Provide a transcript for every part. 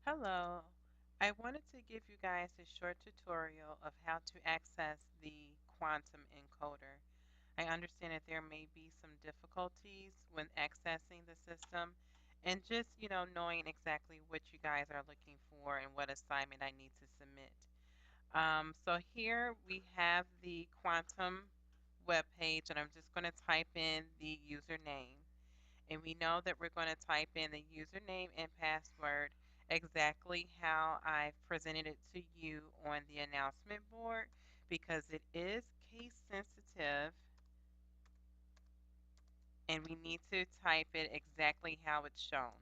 Hello. I wanted to give you guys a short tutorial of how to access the quantum encoder. I understand that there may be some difficulties when accessing the system and just, knowing exactly what you guys are looking for and what assignment I need to submit. So here we have the quantum web page, and I'm just going to type in the username. And we know that we're going to type in the username and password exactly how I've presented it to you on the announcement board because it is case sensitive and we need to type it exactly how it's shown.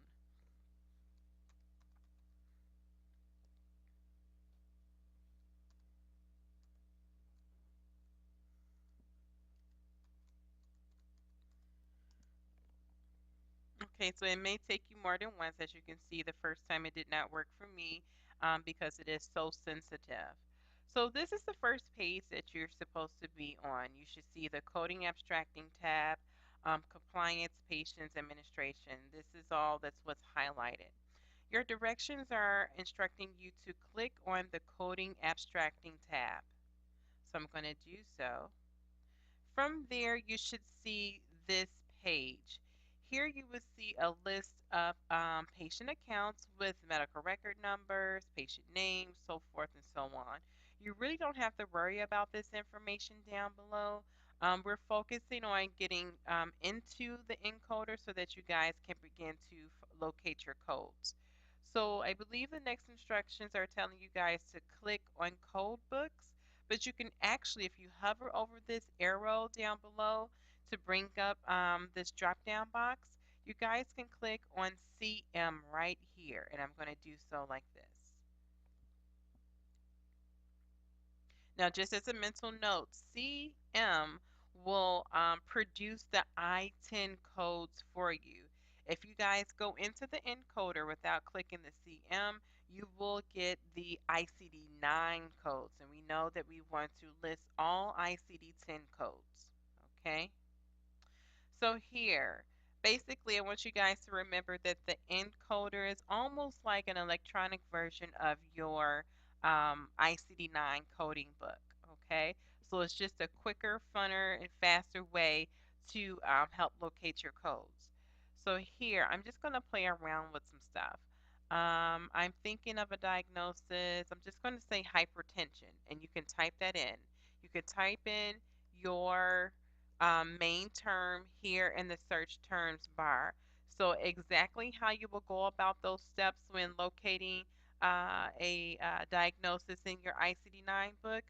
Okay, so it may take you more than once. As you can see, the first time it did not work for me because it is so sensitive. So this is the first page that you're supposed to be on. You should see the coding abstracting tab, compliance, patients, administration. This is all that's what's highlighted. Your directions are instructing you to click on the coding abstracting tab. So I'm going to do so. From there, you should see this page. Here you will see a list of patient accounts with medical record numbers, patient names, so forth and so on. You really don't have to worry about this information down below. We're focusing on getting into the encoder so that you guys can begin to locate your codes. So I believe the next instructions are telling you guys to click on code books, but you can actually, if you hover over this arrow down below to bring up this drop down box, you guys can click on CM right here, and I'm going to do so like this. Now, just as a mental note, CM will produce the I-10 codes for you. If you guys go into the encoder without clicking the CM, you will get the ICD-9 codes. And we know that we want to list all ICD-10 codes. Okay? So here, basically, I want you guys to remember that the encoder is almost like an electronic version of your ICD-9 coding book. Okay, so it's just a quicker, funner, and faster way to help locate your codes. So here, I'm just going to play around with some stuff. I'm thinking of a diagnosis. I'm just going to say hypertension, and you can type that in. You can type in your main term here in the search terms bar. So exactly how you will go about those steps when locating a diagnosis in your ICD-9 book,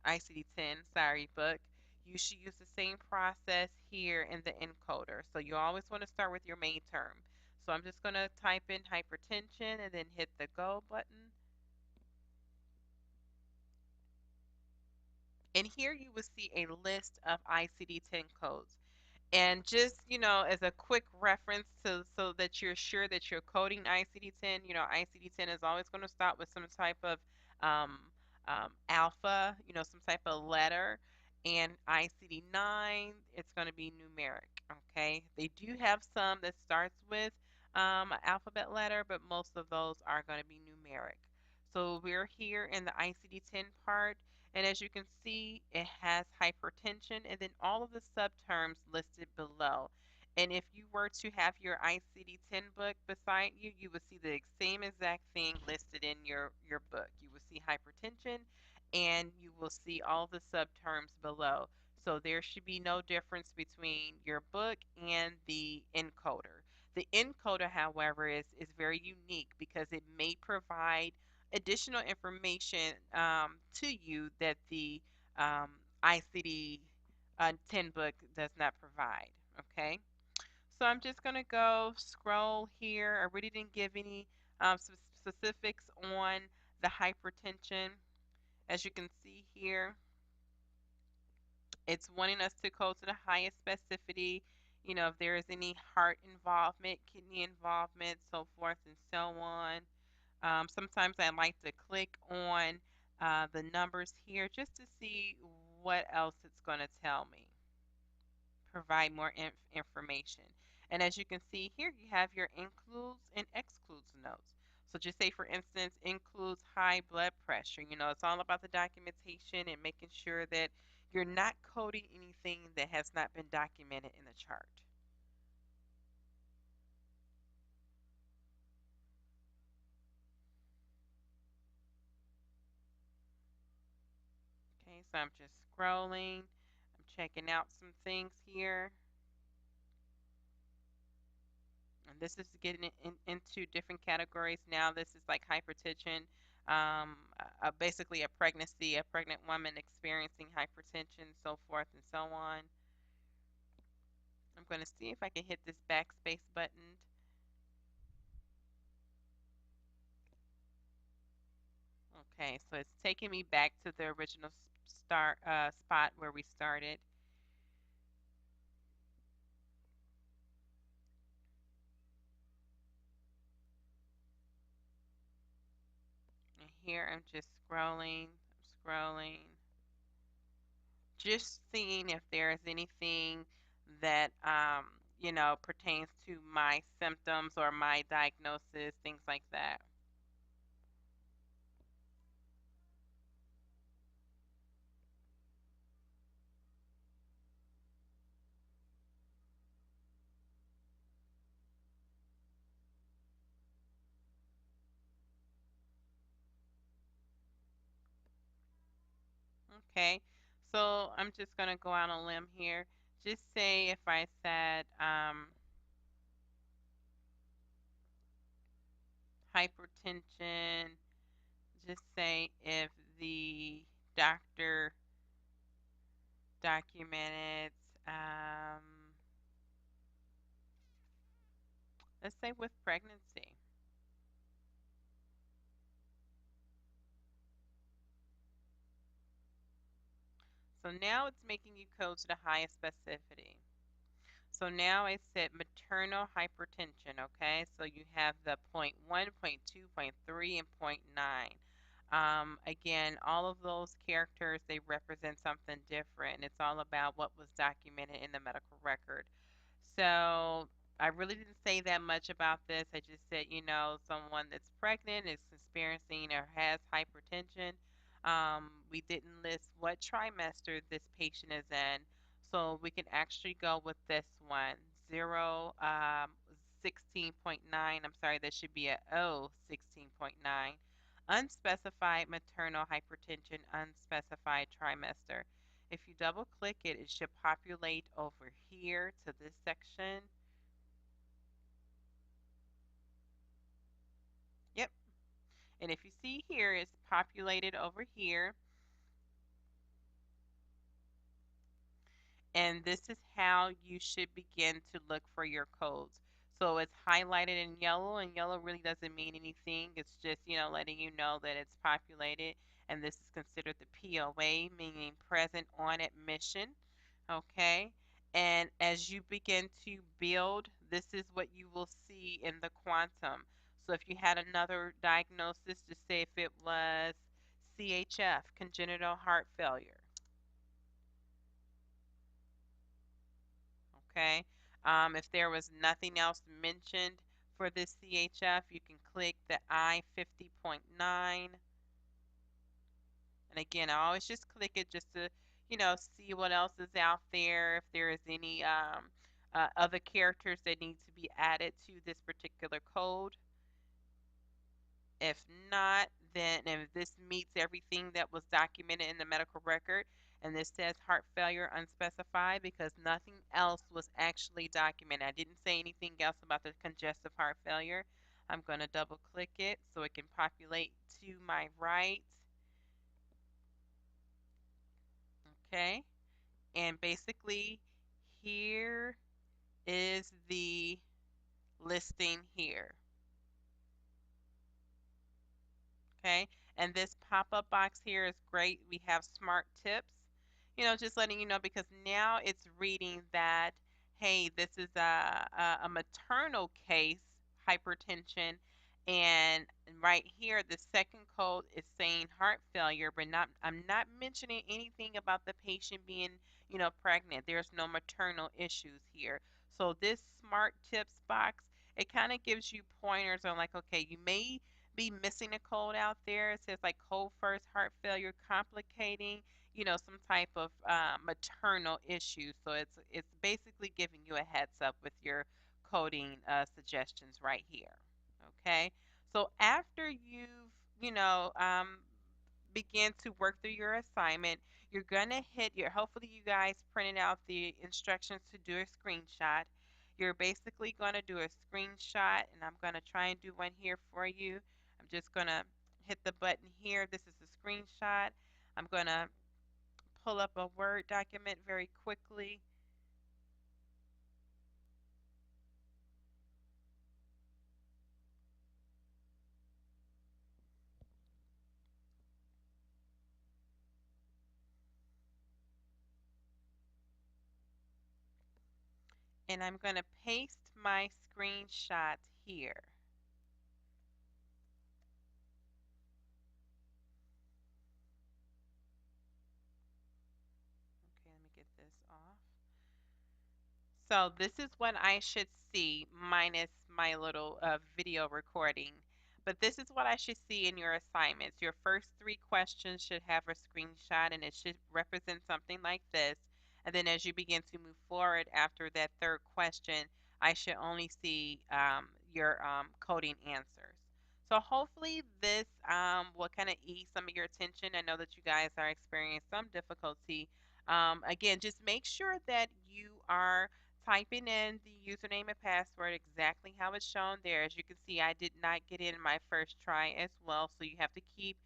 ICD-10, sorry, book, you should use the same process here in the encoder. So you always want to start with your main term. So I'm just going to type in hypertension and then hit the go button. And here you will see a list of ICD-10 codes. And just, as a quick reference to so that you're sure that you're coding ICD-10, ICD-10 is always going to start with some type of um, alpha, some type of letter. And ICD-9, it's going to be numeric, okay? They do have some that starts with an alphabet letter, but most of those are going to be numeric. So we're here in the ICD-10 part. And as you can see, it has hypertension and then all of the subterms listed below. And if you were to have your ICD-10 book beside you, you would see the same exact thing listed in your book. You will see hypertension and you will see all the subterms below. So there should be no difference between your book and the encoder. The encoder, however, is very unique because it may provide additional information to you that the ICD 10 book does not provide. Okay, so I'm just going to go scroll here. I really didn't give any specifics on the hypertension. As you can see here, it's wanting us to go to the highest specificity. If there is any heart involvement, kidney involvement, so forth and so on. Sometimes I like to click on the numbers here just to see what else it's going to tell me, provide more information. And as you can see here, you have your includes and excludes notes. So just say, for instance, includes high blood pressure. It's all about the documentation and making sure that you're not coding anything that has not been documented in the chart. Okay, so I'm just scrolling. I'm checking out some things here. And this is getting into different categories now. This is like hypertension, basically a pregnant woman experiencing hypertension, so forth and so on. I'm going to see if I can hit this backspace button. Okay, so it's taking me back to the original spot where we started. And here I'm just scrolling, just seeing if there's anything that pertains to my symptoms or my diagnosis, things like that. Okay, so I'm just gonna go out on a limb here. Just say if I said hypertension, just say if the doctor documented, um, let's say with pregnancy. So now it's making you code to the highest specificity. So now I said maternal hypertension, okay? So you have the point 1, point 2, point 3, and point 9. Again, all of those characters, they represent something different. It's all about what was documented in the medical record. So I really didn't say that much about this. I just said, someone that's pregnant is experiencing or has hypertension. We didn't list what trimester this patient is in, so we can actually go with this one, 0, 16.9. I'm sorry, there should be a O, 16.9. Unspecified maternal hypertension, unspecified trimester. If you double click it, it should populate over here to this section. Yep. And if you see here, it's populated over here. And this is how you should begin to look for your codes. So it's highlighted in yellow, and yellow really doesn't mean anything. It's just, letting you know that it's populated. And this is considered the POA, meaning present on admission. Okay. And as you begin to build, this is what you will see in the quantum. So if you had another diagnosis, just say if it was CHF, congenital heart failure. Okay. If there was nothing else mentioned for this CHF, you can click the I50.9. And again, I always just click it just to, see what else is out there, if there is any other characters that need to be added to this particular code. If not, then if this meets everything that was documented in the medical record, and this says heart failure unspecified because nothing else was actually documented. I didn't say anything else about the congestive heart failure. I'm going to double click it so it can populate to my right. Okay. And basically, here is the listing here. Okay. And this pop-up box here is great. We have smart tips, just letting you know, because now it's reading that, hey, this is a maternal case, hypertension. And right here, the second code is saying heart failure, but I'm not mentioning anything about the patient being, pregnant. There's no maternal issues here. So this smart tips box, it kind of gives you pointers on like, okay, you may be missing a code out there. It says like code first, heart failure, complicating, some type of maternal issue. So it's basically giving you a heads up with your coding suggestions right here. Okay. So after you've, begin to work through your assignment, you're gonna hit your, hopefully you guys printed out the instructions to do a screenshot. You're basically gonna do a screenshot, and I'm gonna try and do one here for you. I'm just gonna hit the button here. This is the screenshot. I'm gonna pull up a Word document very quickly. And I'm gonna paste my screenshot here. Okay, let me get this off. So this is what I should see minus my little video recording. But this is what I should see in your assignments. Your first three questions should have a screenshot and it should represent something like this. And then as you begin to move forward after that third question, I should only see your coding answers. So hopefully this will kind of ease some of your tension. I know that you guys are experiencing some difficulty. Again, just make sure that you are typing in the username and password exactly how it's shown there. As you can see, I did not get in my first try as well, so you have to keep,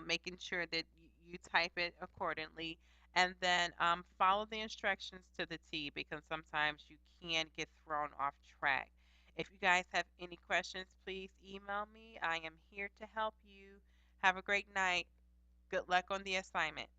making sure that you type it accordingly. And then follow the instructions to the T because sometimes you can get thrown off track. If you guys have any questions, please email me. I am here to help you. Have a great night. Good luck on the assignment.